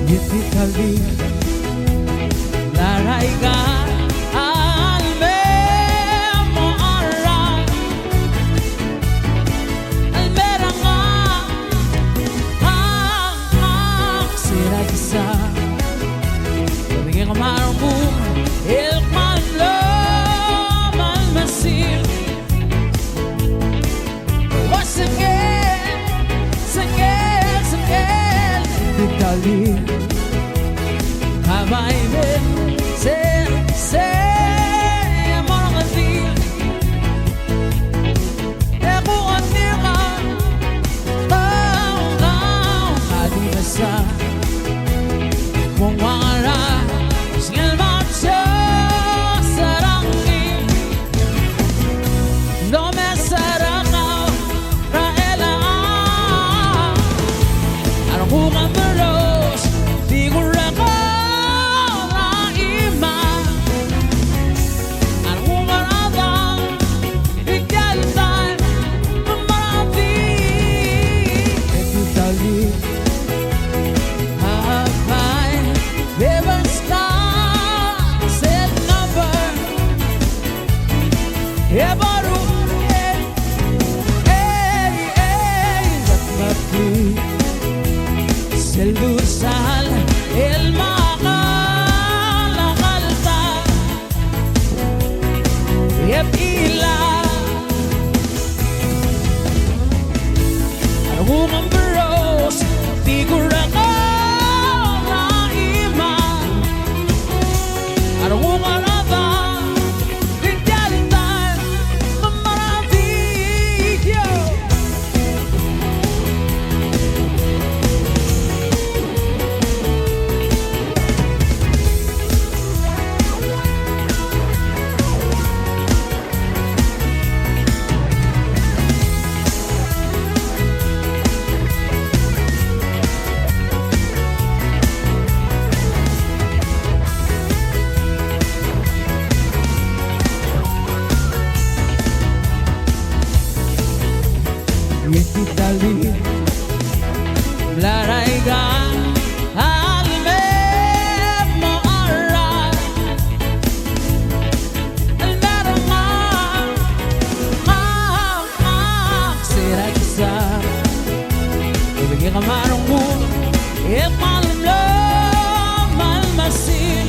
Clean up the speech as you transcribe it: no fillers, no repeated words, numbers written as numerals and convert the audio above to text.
Etitau el Dil, la raiga al memo aral, al meranga será quizá bigyan marmo el malo malmasil. Once again, Etitau el Dil, habay ben se amor el Dil, ego anira adivasa mongara el macho sarangi no me sarana raela arhuman beros figura la ima arhuman adam ikaltan marati Etitau el Dil, habay bebasta set number baru batmati seldusal el mahal alta ila woman bros figura la ima woman Etitau el Dil, la raiga al memo aral, el meranga será quizá bigyan marmo el malo malmasil.